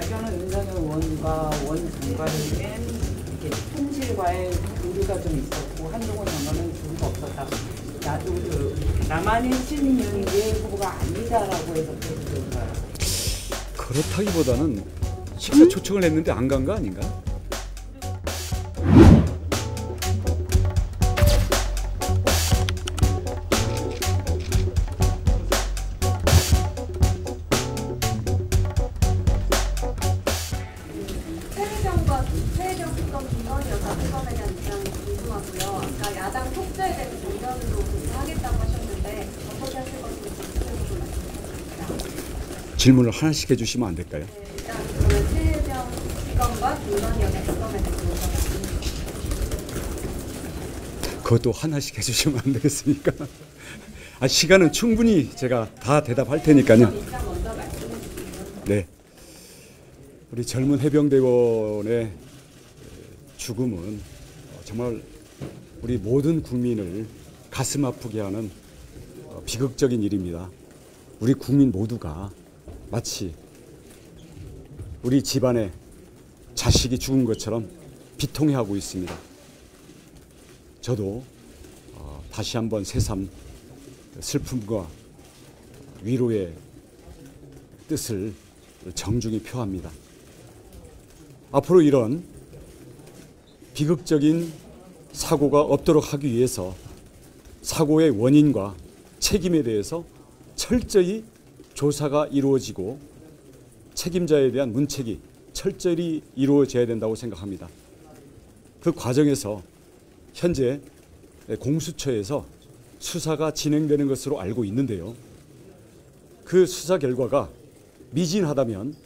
저는 윤석열 의원과 원 장관에겐 이렇게 품질과의 교류가 좀 있었고 한동훈 장관은 교류가 없었다. 나도 남한의 신윤계 후보가 아니다라고 해서 그런가요? 그렇다기보다는 식사 초청을 했는데 안 간 거 아닌가? 최혜경 특검 김건희 여사 특검에 대한 입장이 궁금하고요. 아까 야당 속죄에 대해서 정면으로 하겠다고 하셨는데 어떻게 하실 건지 구체적으로 말씀해 주십니다. 질문을 하나씩 해주시면 안 될까요? 네, 일단 그러면 최혜경 특검과 김건희 여사 특검에 대해서 물어봤습니다. 그것도 하나씩 해주시면 안 되겠습니까? 시간은 충분히 제가 다 대답할 테니까요. 입장 먼저 말씀해 주시면. 네. 우리 젊은 해병대원의 죽음은 정말 우리 모든 국민을 가슴 아프게 하는 비극적인 일입니다. 우리 국민 모두가 마치 우리 집안의 자식이 죽은 것처럼 비통해하고 있습니다. 저도 다시 한번 새삼 슬픔과 위로의 뜻을 정중히 표합니다. 앞으로 이런 비극적인 사고가 없도록 하기 위해서 사고의 원인과 책임에 대해서 철저히 조사가 이루어지고 책임자에 대한 문책이 철저히 이루어져야 된다고 생각합니다. 그 과정에서 현재 공수처에서 수사가 진행되는 것으로 알고 있는데요. 그 수사 결과가 미진하다면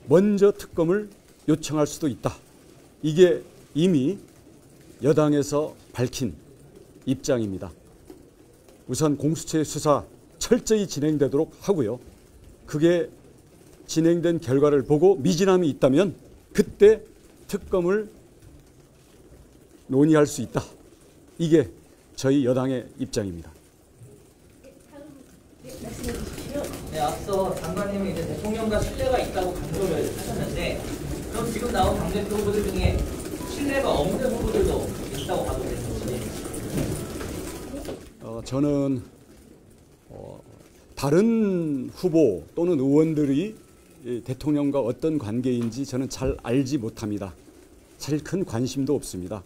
먼저 특검을 요청할 수도 있다. 이게 이미 여당에서 밝힌 입장입니다. 우선 공수처의 수사 철저히 진행되도록 하고요. 그게 진행된 결과를 보고 미진함이 있다면 그때 특검을 논의할 수 있다. 이게 저희 여당의 입장입니다. 네, 앞서 장관님이 이제 대통령과 신뢰가 있다고 강조를 하셨는데, 그럼 지금 나온 당대표 후보들 중에 신뢰가 없는 후보들도 있다고 봐도 되는지? 저는 다른 후보 또는 의원들이 대통령과 어떤 관계인지 저는 잘 알지 못합니다. 사실 큰 관심도 없습니다.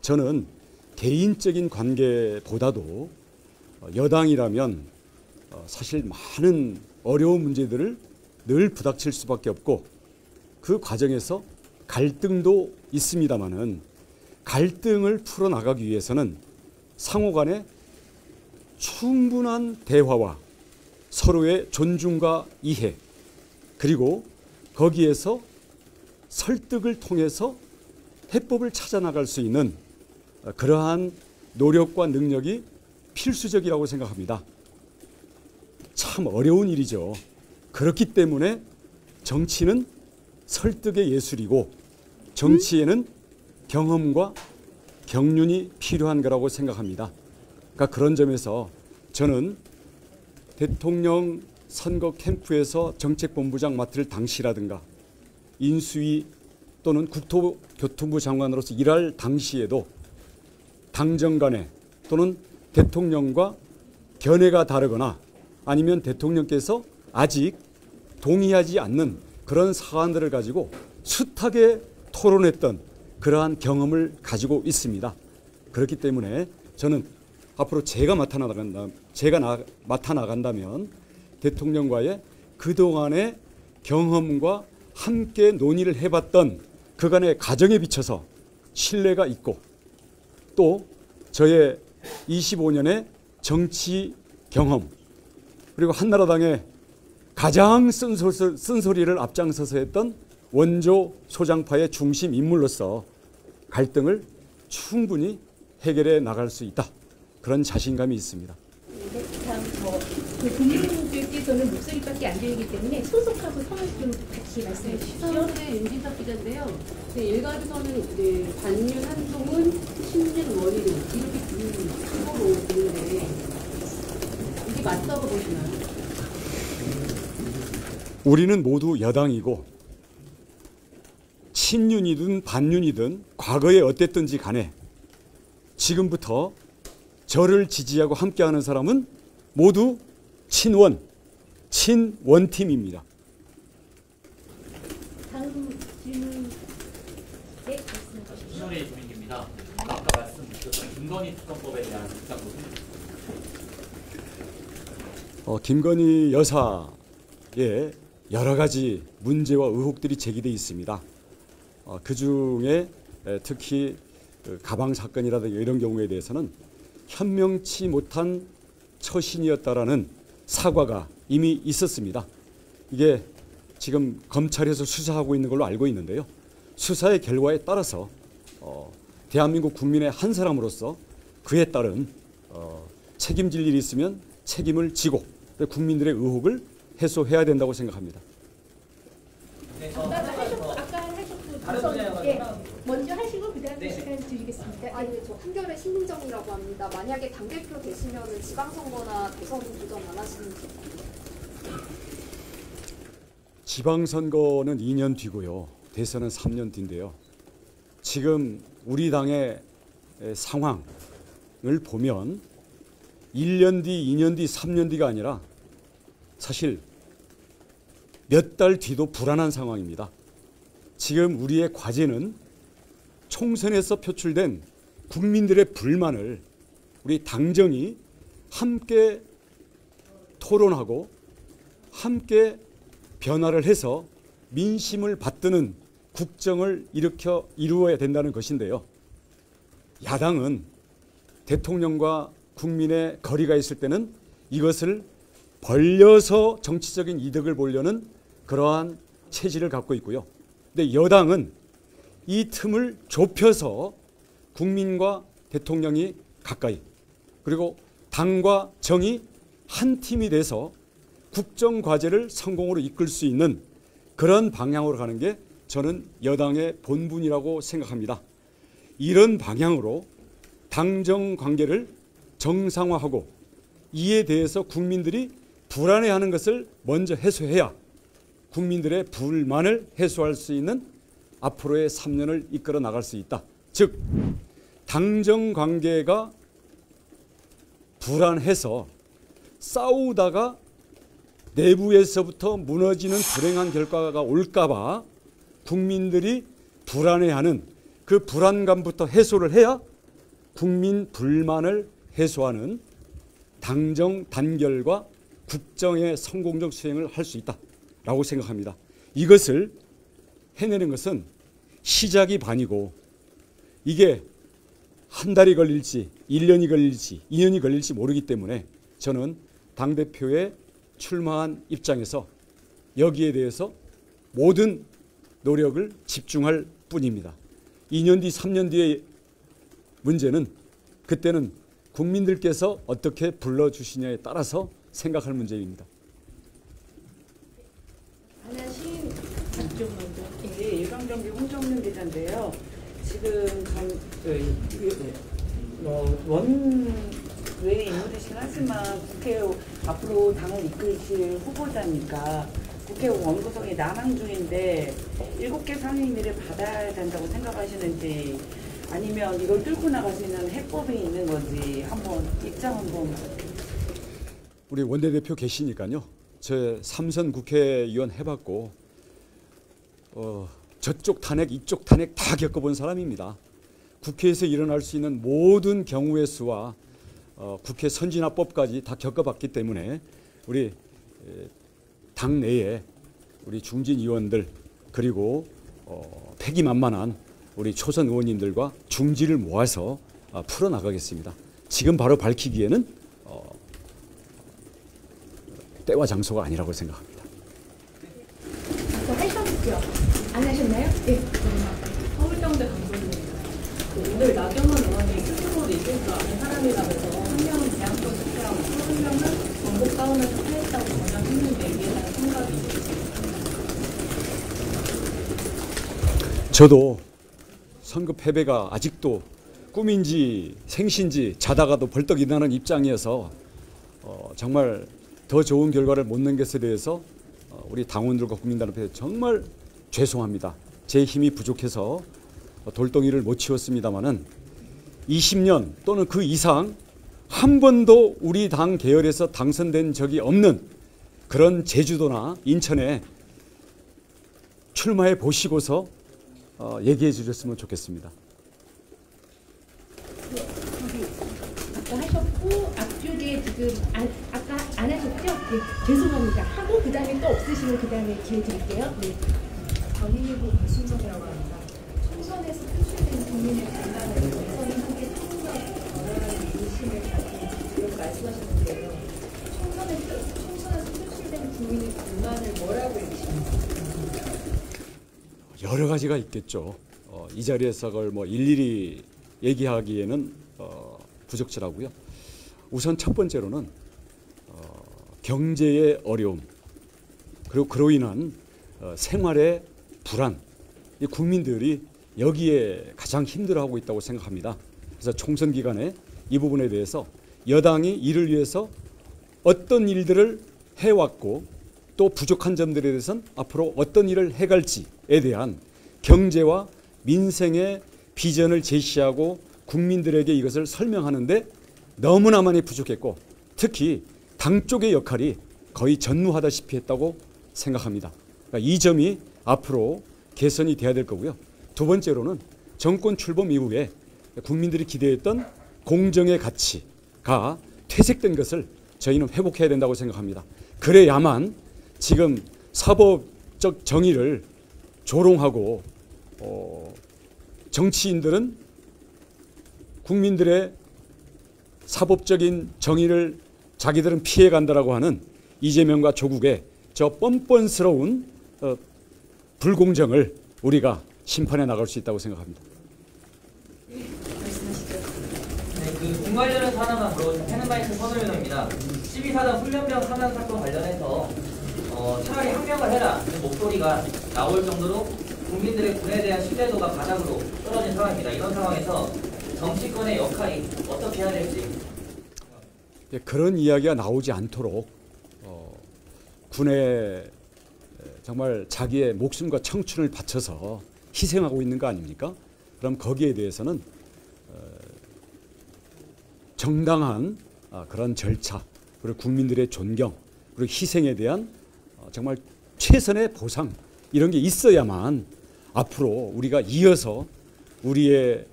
저는 개인적인 관계보다도 여당이라면 사실 많은 어려운 문제들을 늘 부닥칠 수밖에 없고 그 과정에서 갈등도 있습니다마는 갈등을 풀어나가기 위해서는 상호 간에 충분한 대화와 서로의 존중과 이해 그리고 거기에서 설득을 통해서 해법을 찾아나갈 수 있는 그러한 노력과 능력이 필수적이라고 생각합니다. 참 어려운 일이죠. 그렇기 때문에 정치는 설득의 예술이고 정치에는 경험과 경륜이 필요한 거라고 생각합니다. 그러니까 그런 점에서 저는 대통령 선거 캠프에서 정책본부장 맡을 당시라든가 인수위 또는 국토교통부 장관으로서 일할 당시에도 당정 간에 또는 대통령과 견해가 다르거나 아니면 대통령께서 아직 동의하지 않는 그런 사안들을 가지고 숫하게 토론했던 그러한 경험을 가지고 있습니다. 그렇기 때문에 저는 앞으로 제가 맡아나간다면 대통령과의 그동안의 경험과 함께 논의를 해봤던 그간의 가정에 비춰서 신뢰가 있고 또 저의 25년의 정치 경험 그리고 한나라당의 가장 쓴소리를 앞장서서 했던 원조 소장파의 중심 인물로서 갈등을 충분히 해결해 나갈 수 있다. 그런 자신감이 있습니다. 네, 다음 국민들께서는 목소리밖에 안 들리기 때문에 소속하고 성을 좀 같이 말씀해 주십시오. 서울의 윤진석 기자인데요. 네, 일각에서는 네, 반윤 한동훈, 신진 원희룡 이렇게 후보로 보는데 이게 맞다고 보시나요? 우리는 모두 여당이고 친윤이든 반윤이든 과거에 어땠든지 간에 지금부터 저를 지지하고 함께하는 사람은 모두 친원팀입니다. 다음 질문. 네, 말씀해 주십시오. 김선희 주민입니다. 아까 말씀 주셨던 김건희 특검법에 대한 입장도 김건희 여사의 여러 가지 문제와 의혹들이 제기되어 있습니다. 그 중에 특히 가방 사건이라든가 이런 경우에 대해서는 현명치 못한 처신이었다라는 사과가 이미 있었습니다. 이게 지금 검찰에서 수사하고 있는 걸로 알고 있는데요. 수사의 결과에 따라서 대한민국 국민의 한 사람으로서 그에 따른 책임질 일이 있으면 책임을 지고 국민들의 의혹을 해소해야 된다고 생각합니다. 네, 아까 하셨고 다른 분야여가지고. 예, 먼저 하시고 그다음에 네. 시간 드리겠습니다. 네, 아니 저 한결의 신민정이라고 합니다. 만약에 당대표 되시면 지방선거나 대선 도전 안 하시는지. 지방선거는 2년 뒤고요. 대선은 3년 뒤인데요. 지금 우리 당의 상황을 보면 1년 뒤, 2년 뒤, 3년 뒤가 아니라 사실 몇 달 뒤도 불안한 상황입니다. 지금 우리의 과제는 총선에서 표출된 국민들의 불만을 우리 당정이 함께 토론하고 함께 변화를 해서 민심을 받드는 국정을 이루어야 된다는 것인데요. 야당은 대통령과 국민의 거리가 있을 때는 이것을 벌려서 정치적인 이득을 보려는 그러한 체질을 갖고 있고요. 근데 여당은 이 틈을 좁혀서 국민과 대통령이 가까이 그리고 당과 정이 한 팀이 돼서 국정 과제를 성공으로 이끌 수 있는 그런 방향으로 가는 게 저는 여당의 본분이라고 생각합니다. 이런 방향으로 당정 관계를 정상화하고 이에 대해서 국민들이 불안해하는 것을 먼저 해소해야 국민들의 불만을 해소할 수 있는 앞으로의 3년을 이끌어 나갈 수 있다. 즉 당정 관계가 불안해서 싸우다가 내부에서부터 무너지는 불행한 결과가 올까 봐 국민들이 불안해하는 그 불안감부터 해소를 해야 국민 불만을 해소하는 당정 단결과 국정의 성공적 수행을 할 수 있다라고 생각합니다. 이것을 해내는 것은 시작이 반이고 이게 한 달이 걸릴지 1년이 걸릴지 2년이 걸릴지 모르기 때문에 저는 당대표에 출마한 입장에서 여기에 대해서 모든 노력을 집중할 뿐입니다. 2년 뒤 3년 뒤의 문제는 그때는 국민들께서 어떻게 불러주시냐에 따라서 생각할 문제입니다. 하나 시인 답변 먼저. 예, 일광정비 홍정민 기자인데요. 지금 원외의 인물이긴 하지만 국회의원 앞으로 당을 이끌실 후보자니까 국회의원 원구성이 난항 중인데 7개 상임위를 받아야 된다고 생각하시는지 아니면 이걸 뚫고 나갈 수 있는 해법이 있는 건지 한번 입장 한번. 우리 원내대표 계시니까요. 저 3선 국회의원 해봤고 저쪽 탄핵 이쪽 탄핵 다 겪어본 사람입니다. 국회에서 일어날 수 있는 모든 경우의 수와 국회 선진화법까지 다 겪어봤기 때문에 우리 당내에 우리 중진 의원들 그리고 패기만만한 우리 초선 의원님들과 중지를 모아서 풀어나가겠습니다. 지금 바로 밝히기에는 때와 장소가 아니라고 생각합니다. 아까 하셨죠? 안 하셨나요? 네. 서울경제 강조입니다. 오늘 나경원 의원이 스스로 리뷰가 아닌 사람이라면서 한 명은 제한적 투표하고 또 한 명은 정보 싸움에서 패했다고 전향했는 얘기에 대한 생각이 있으십니까? 저도 선거 패배가 아직도 꿈인지 생신지 자다가도 벌떡 일어나는 입장이어서 정말 더 좋은 결과를 못 낸 것에 대해서 우리 당원들과 국민들 앞에 정말 죄송합니다. 제 힘이 부족해서 돌덩이를 못 치웠습니다마는 20년 또는 그 이상 한 번도 우리 당 계열에서 당선된 적이 없는 그런 제주도나 인천에 출마해 보시고서 얘기해 주셨으면 좋겠습니다. 아까 하셨고 앞쪽에 지금 아까 안 하셨죠? 네, 죄송합니다. 하고 그 다음에 또 없으시면 그 다음에 기회 드릴게요. 네. 권익위보 배순정이라고 합니다. 총선에서 표출된 국민의 분단을 위해서는 함께 통합 민심을 가진 이렇게 말씀하셨는데요. 총선에서 표출된 국민의 분단을 뭐라고 읽으십니까? 여러 가지가 있겠죠. 이 자리에서 그걸 뭐 일일이 얘기하기에는 부적절하고요. 우선 첫 번째로는 경제의 어려움, 그리고 그로 인한 생활의 불안, 이 국민들이 여기에 가장 힘들어하고 있다고 생각합니다. 그래서 총선 기간에 이 부분에 대해서 여당이 이를 위해서 어떤 일들을 해왔고 또 부족한 점들에 대해서는 앞으로 어떤 일을 해갈지에 대한 경제와 민생의 비전을 제시하고 국민들에게 이것을 설명하는데 너무나 많이 부족했고, 특히 당 쪽의 역할이 거의 전무하다시피 했다고 생각합니다. 그러니까 이 점이 앞으로 개선이 돼야 될 거고요. 두 번째로는 정권 출범 이후에 국민들이 기대했던 공정의 가치가 퇴색된 것을 저희는 회복해야 된다고 생각합니다. 그래야만 지금 사법적 정의를 조롱하고 정치인들은 국민들의 사법적인 정의를 자기들은 피해간다라고 하는 이재명과 조국의 저 뻔뻔스러운 불공정을 우리가 심판해 나갈 수 있다고 생각합니다. 네, 군 관련해서 하나만 물어보시면 페는바이크 선우연입니다. 12사단 훈련병 사망 사건 관련해서 차라리 항명을 해라 이런 목소리가 나올 정도로 국민들의 군에 대한 신뢰도가 바닥으로 떨어진 상황입니다. 이런 상황에서 정치권의 역할이 어떻게 해야 될지. 그런 이야기가 나오지 않도록 군에 정말 자기의 목숨과 청춘을 바쳐서 희생하고 있는 거 아닙니까? 그럼 거기에 대해서는 정당한 그런 절차, 그리고 국민들의 존경, 그리고 희생에 대한 정말 최선의 보상, 이런 게 있어야만 앞으로 우리가 이어서 우리의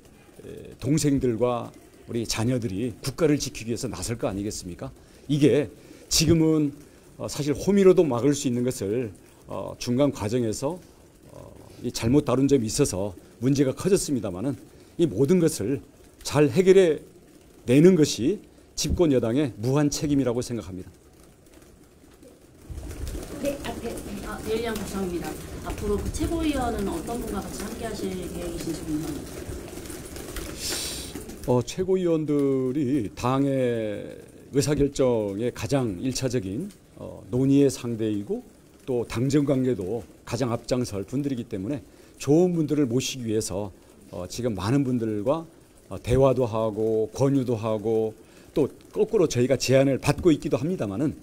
동생들과 우리 자녀들이 국가를 지키기 위해서 나설 거 아니겠습니까? 이게 지금은 사실 호미로도 막을 수 있는 것을 중간 과정에서 잘못 다룬 점이 있어서 문제가 커졌습니다마는 이 모든 것을 잘 해결해 내는 것이 집권 여당의 무한 책임이라고 생각합니다. 네, 앞에. 예리한 구성입니다. 앞으로 그 최고위원은 어떤 분과 같이 함께 하실 계획이신지 궁금합니다. 최고위원들이 당의 의사결정의 가장 1차적인 논의의 상대이고 또 당정 관계도 가장 앞장설 분들이기 때문에 좋은 분들을 모시기 위해서 지금 많은 분들과 대화도 하고 권유도 하고 또 거꾸로 저희가 제안을 받고 있기도 합니다마는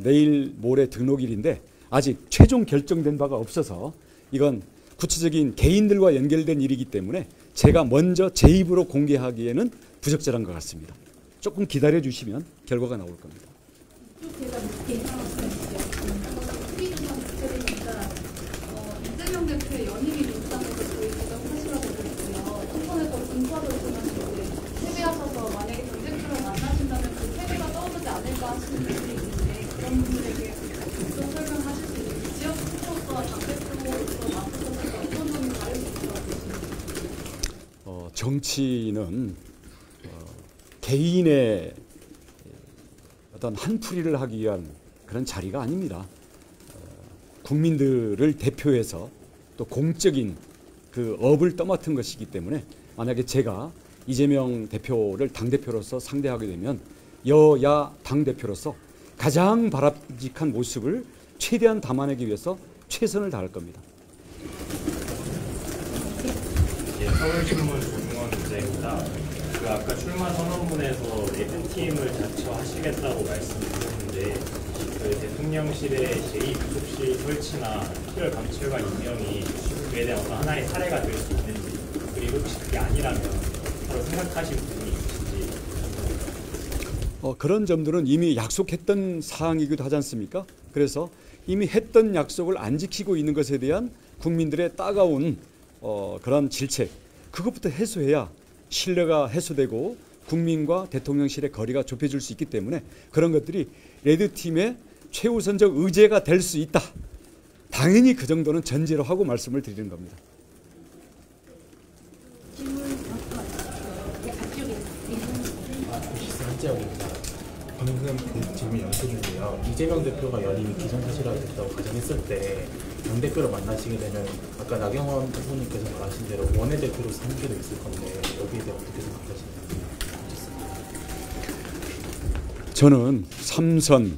내일 모레 등록일인데 아직 최종 결정된 바가 없어서 이건 구체적인 개인들과 연결된 일이기 때문에 제가 먼저 제 입으로 공개하기에는 부적절한 것 같습니다. 조금 기다려 주시면 결과가 나올 겁니다. 제가 묻게 이재명 대표의 연임이 민주당에서 거의 부정하시라고 들었고요. 총선에서 군사도 통하시고 패배하셔서 만약에 당대표를 만나신다면 그 패배가 떠오르지 않을까 하시는 분들이 있는데 그런 분들에게 좀 설명하실 수 있는지 지역 후보로서 당대표로서 맡으셨을 때 어떤 점이 다를 수 있다고 보십니까? 정치는 개인의 어떤 한풀이를 하기 위한 그런 자리가 아닙니다. 국민들을 대표해서 또 공적인 그 업을 떠맡은 것이기 때문에 만약에 제가 이재명 대표를 당대표로서 상대하게 되면 여야 당대표로서 가장 바람직한 모습을 최대한 담아내기 위해서 최선을 다할 겁니다. 서울 출문 조중원 기자입니다. 그 아까 출마 선언문에서 4팀을 자처하시겠다고 말씀드렸는데 그 대통령실의 제2부속실 설치나 특별 감찰관 임명이 그에 대한 어떤 하나의 사례가 될 수 있는지, 그리고 혹시 그게 아니라면 바로 생각하신 부분이 있으신지. 그런 점들은 이미 약속했던 사항이기도 하지 않습니까? 그래서 이미 했던 약속을 안 지키고 있는 것에 대한 국민들의 따가운 그런 질책, 그것부터 해소해야 신뢰가 해소되고 국민과 대통령실의 거리가 좁혀질 수 있기 때문에 그런 것들이 레드팀의 최우선적 의제가 될 수 있다. 당연히 그 정도는 전제로 하고 말씀을 드리는 겁니다. 한지영입니다. 방금 그 질문 연습인데요. 이재명 대표가 연임이 기정사실화가 됐다고 가정했을 때 당 대표를 만나시게 되면 아까 나경원 후보님께서 말하신 대로 원내대표로서 함께도 있을 건데 여기에 대해 어떻게 생각하시나요? 저는 3선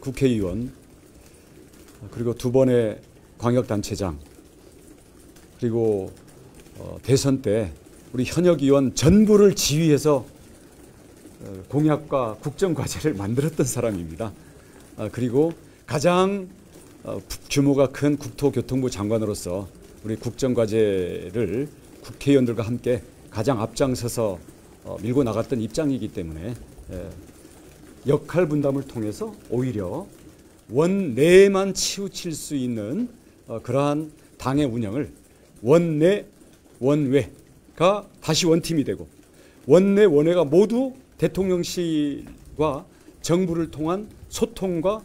국회의원 그리고 2번의 광역단체장 그리고 대선 때 우리 현역 의원 전부를 지휘해서 공약과 국정과제를 만들었던 사람입니다. 그리고 가장 규모가 큰 국토교통부 장관으로서 우리 국정과제를 국회의원들과 함께 가장 앞장서서 밀고 나갔던 입장이기 때문에 역할 분담을 통해서 오히려 원내만 치우칠 수 있는 그러한 당의 운영을 원내, 원외가 다시 원팀이 되고 원내, 원외가 모두 대통령실과 정부를 통한 소통과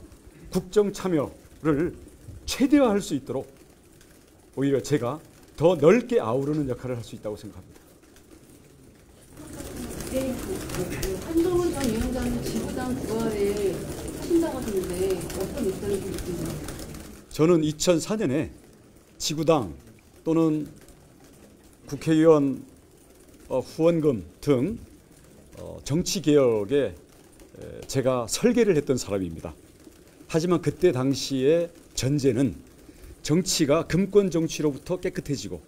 국정 참여를 최대화할 수 있도록 오히려 제가 더 넓게 아우르는 역할을 할 수 있다고 생각합니다. 네, 한동훈 전 위원장은 지구당 부활에 하신다고 하셨는데 어떤 입장이 있습니까? 저는 2004년에 지구당 또는 국회의원 후원금 등 정치개혁에 제가 설계를 했던 사람입니다. 하지만 그때 당시의 전제는 정치가 금권 정치로부터 깨끗해지고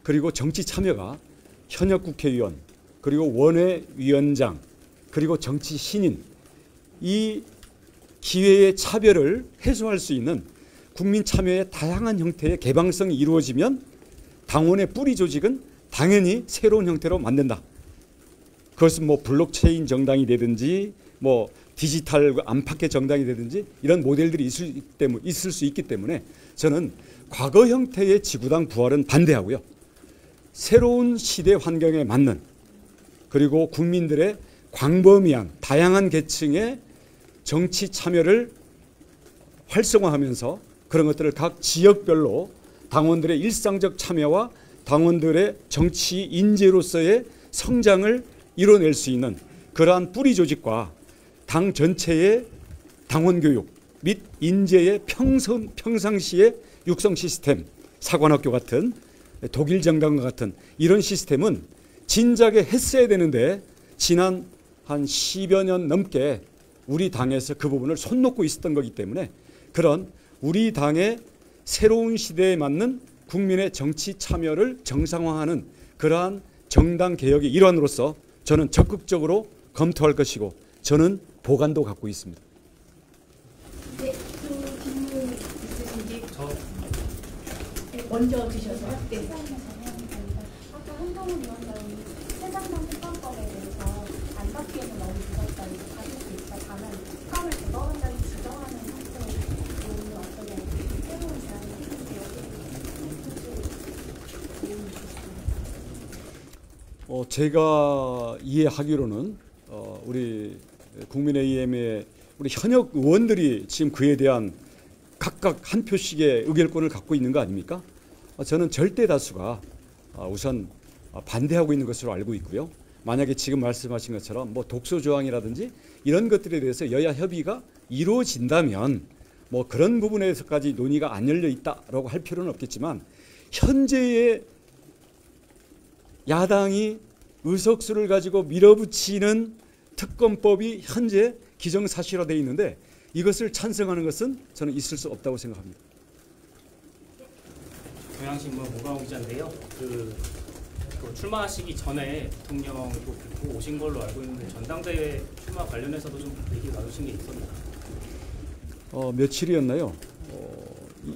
그리고 정치 참여가 현역 국회의원 그리고 원외위원장 그리고 정치 신인 이 기회의 차별을 해소할 수 있는 국민 참여의 다양한 형태의 개방성이 이루어지면 당원의 뿌리 조직은 당연히 새로운 형태로 만든다. 그것은 뭐 블록체인 정당이 되든지 뭐 디지털 안팎의 정당이 되든지 이런 모델들이 있을 수 있기 때문에 저는 과거 형태의 지구당 부활은 반대하고요. 새로운 시대 환경에 맞는 그리고 국민들의 광범위한 다양한 계층의 정치 참여를 활성화하면서 그런 것들을 각 지역별로 당원들의 일상적 참여와 당원들의 정치 인재로서의 성장을 이뤄낼 수 있는 그러한 뿌리 조직과 당 전체의 당원 교육 및 인재의 평상시의 육성 시스템, 사관학교 같은 독일 정당과 같은 이런 시스템은 진작에 했어야 되는데 지난 한 10여 년 넘게 우리 당에서 그 부분을 손 놓고 있었던 거기 때문에 그런 우리 당의 새로운 시대에 맞는 국민의 정치 참여를 정상화하는 그러한 정당 개혁의 일환으로서 저는 적극적으로 검토할 것이고 저는 보관도 갖고 있습니다. 네, 또 질문 있으신지 먼저 주셔서. 네. 아까 한동훈 위원장이 세상당 특검법에 대해서 안 받기에는 너무 무섭다 이렇게 가질 수 있다. 다만 특검을 대법원장이 지정하는 형태로 어떤 새로운 제안이 있는데요. 제가 이해하기로는 우리 국민의힘의 우리 현역 의원들이 지금 그에 대한 각각 한 표씩의 의결권을 갖고 있는 거 아닙니까? 저는 절대 다수가 우선 반대하고 있는 것으로 알고 있고요. 만약에 지금 말씀하신 것처럼 뭐 독소 조항이라든지 이런 것들에 대해서 여야 협의가 이루어진다면 뭐 그런 부분에서까지 논의가 안 열려 있다라고 할 필요는 없겠지만 현재의 야당이 의석수를 가지고 밀어붙이는 특검법이 현재 기정사실화되어 있는데 이것을 찬성하는 것은 저는 있을 수 없다고 생각합니다. 경향신문 오강호 기자인데요. 그 출마하시기 전에 대통령도 뵙고 오신 걸로 알고 있는데 전당대회 출마 관련해서도 좀 얘기 나누신 게 있었나요? 며칠이었나요?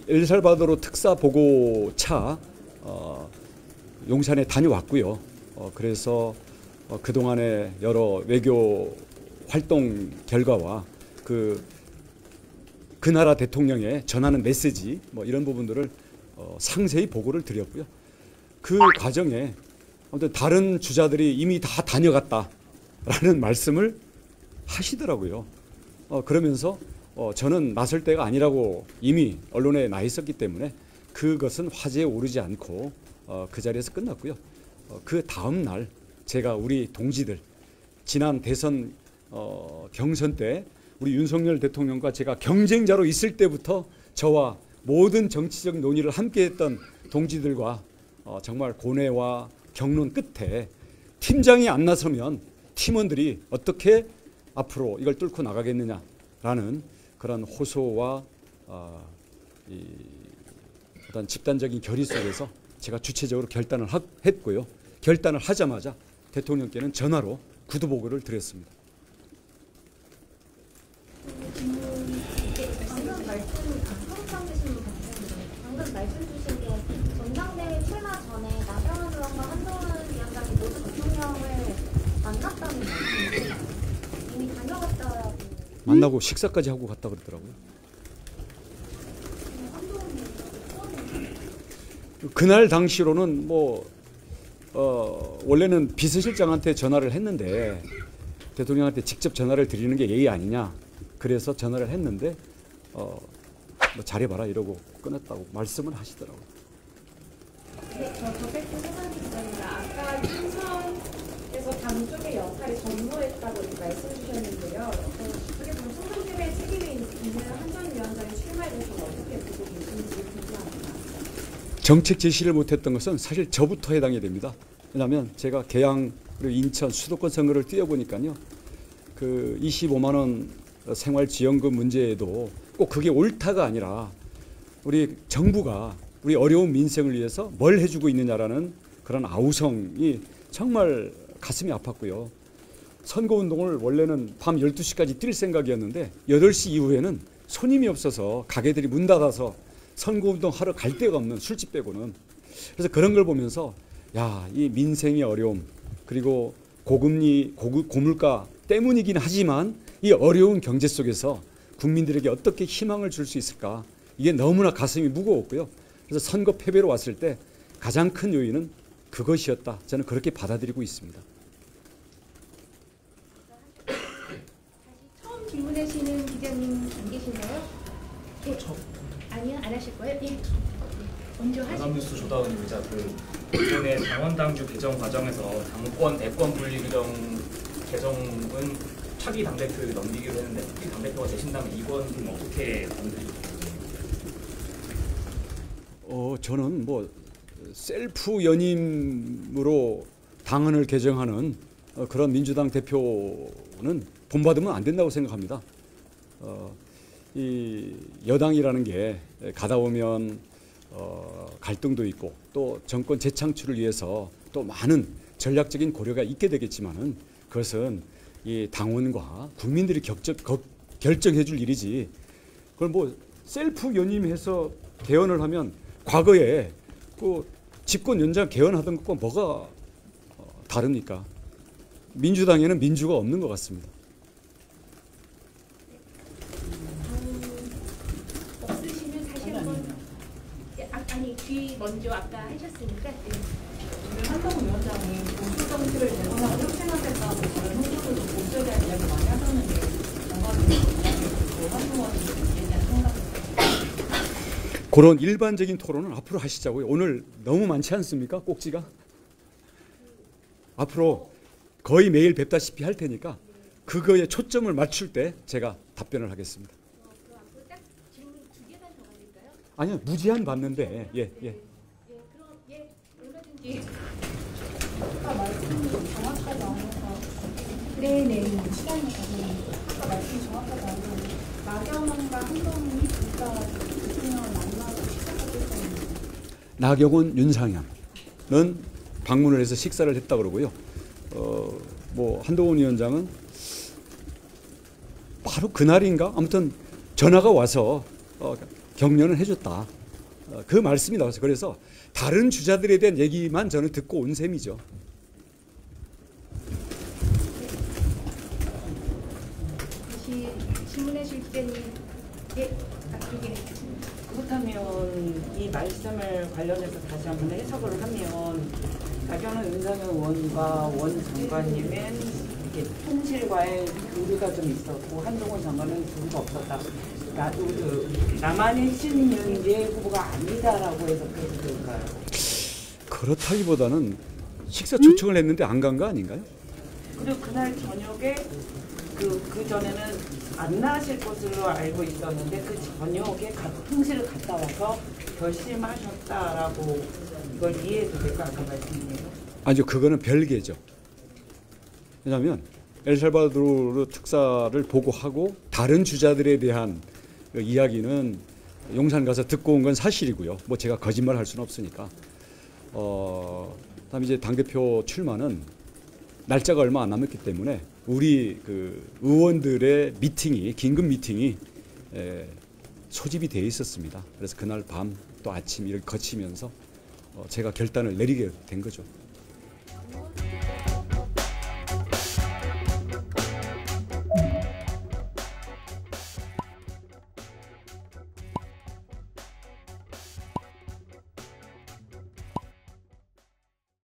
엘살바도르 특사 보고차 용산에 다녀왔고요. 그래서 그동안의 여러 외교 활동 결과와 그 나라 대통령에 전하는 메시지 뭐 이런 부분들을 상세히 보고를 드렸고요. 그 과정에 아무튼 다른 주자들이 이미 다 다녀갔다라는 말씀을 하시더라고요. 그러면서 저는 나설 때가 아니라고 이미 언론에 나 있었기 때문에 그것은 화제에 오르지 않고 그 자리에서 끝났고요. 그 다음 날 제가 우리 동지들 지난 대선 경선 때 우리 윤석열 대통령과 제가 경쟁자로 있을 때부터 저와 모든 정치적 논의를 함께했던 동지들과 정말 고뇌와 경론 끝에 팀장이 안 나서면 팀원들이 어떻게 앞으로 이걸 뚫고 나가겠느냐라는 그런 호소와 어떤 집단적인 결의 속에서 제가 주체적으로 결단을 했고요. 결단을 하자마자 대통령께는 전화로 구두보고를 드렸습니다. 방금 말씀 주신 게 전당대회 출마 전에 나경원 의원과 한동훈 위원장이 모두 대통령을 만났다는 말씀인데 이미 다녀갔다고 만나고 식사까지 하고 갔다 그러더라고요. 그날 당시로는 원래는 비서실장한테 전화를 했는데 대통령한테 직접 전화를 드리는 게 예의 아니냐. 그래서 전화를 했는데 잘해봐라 이러고 끊었다고 말씀을 하시더라고요. 네, 저 더백도 소관이 기자입니다. 아까 총선에서 당 쪽의 역할이 전무했다고 말씀 주셨는데요. 어떻게 보면 총선대회 책임이 있는 한전 위원장의 출마에 대해서 어떻게 보고 계신지 궁금합니다. 정책 제시를 못했던 것은 사실 저부터 해당이 됩니다. 왜냐하면 제가 계양 그리고 인천 수도권 선거를 뛰어보니까요. 그 25만 원 생활지원금 문제에도 꼭 그게 옳다가 아니라 우리 정부가 우리 어려운 민생을 위해서 뭘 해주고 있느냐라는 그런 아우성이 정말 가슴이 아팠고요. 선거운동을 원래는 밤 12시까지 뛸 생각이었는데 8시 이후에는 손님이 없어서 가게들이 문 닫아서 선거운동 하러 갈 데가 없는 술집 빼고는. 그래서 그런 걸 보면서 이 민생의 어려움 그리고 고금리, 고물가 때문이긴 하지만 이 어려운 경제 속에서 국민들에게 어떻게 희망을 줄 수 있을까 이게 너무나 가슴이 무거웠고요. 그래서 선거 패배로 왔을 때 가장 큰 요인은 그것이었다. 저는 그렇게 받아들이고 있습니다. 처음 질문하시는 기자님 안 계신가요? 네. 아니요, 안 하실 거예요? 예. 먼저 하시고. 연합뉴스 조다은 기자. 이번에 당원당규 개정 과정에서 당권 대권 분리 규정 개정은 차기 당대표에 넘기기로 했는데 차기 당대표가 되신다면 이건 좀 어떻게 받으실까요? 저는 셀프 연임으로 당헌을 개정하는 그런 민주당 대표는 본받으면 안 된다고 생각합니다. 이 여당이라는 게 가다 보면 갈등도 있고 또 정권 재창출을 위해서 또 많은 전략적인 고려가 있게 되겠지만은 그것은 이 당원과 국민들이 결정해 줄 일이지. 그걸 셀프 연임해서 개헌을 하면 과거에 그 집권 연장 개헌하던 것과 뭐가 다릅니까? 민주당에는 민주가 없는 것 같습니다. 없으시면 사실 아니 뒤 먼저 아까 하셨으니까. 한동훈 위원장이 보수 정치를 대선하고 혁신하겠다고 다른 후보들도 보수에 대한 이야기 많이 하셨는데 한동훈 위원장에 대한 생각은 그런 일반적인 토론은 앞으로 하시자고요. 오늘 너무 많지 않습니까? 꼭지가? 앞으로 거의 매일 뵙다시피 할 테니까 그거에 초점을 맞출 때 제가 답변을 하겠습니다. 아니요, 무제한 받는데 아까 말씀이 정확하지 않아서 네네. 시간이 가셨는데 아까 말씀이 정확하지 않아서 나경원과 한동훈이 둘다 대통령을 만나고 식사를 했었는데 나경원, 윤상현은 방문을 해서 식사를 했다 그러고요. 한동훈 위원장은 바로 그날인가 아무튼 전화가 와서 격려는 해줬다. 그 말씀이 나와서 그래서 다른 주자들에 대한 얘기만 저는 듣고 온 셈이죠. 다시 질문하실 때는 앞쪽에 그렇다면 이 말씀을 관련해서 다시 한번 해석을 하면 나경원 윤석열 의원과 원 장관님은 이렇게 통실과의 교류가 좀 있었고 한동훈 장관은 교류가 없었다. 나도 남한의 신윤재 후보가 아니다라고 해석해도 될까요? 그렇다기보다는 식사 초청을 했는데 안 간 거 아닌가요? 그리고 그날 저녁에 그 전에는 안 나실 것으로 알고 있었는데 그 저녁에 통실을 갔다 와서 결심하셨다라고 이걸 이해해도 될까 아까 말씀이에요? 아니요, 그거는 별개죠. 왜냐하면 엘살바도르 특사를 보고하고 다른 주자들에 대한 그 이야기는 용산 가서 듣고 온 건 사실이고요. 뭐 제가 거짓말할 수는 없으니까. 다음에 이제 당대표 출마는 날짜가 얼마 안 남았기 때문에 우리 그 의원들의 미팅이 긴급 미팅이 소집이 돼 있었습니다. 그래서 그날 밤 또 아침 이렇게 거치면서 제가 결단을 내리게 된 거죠.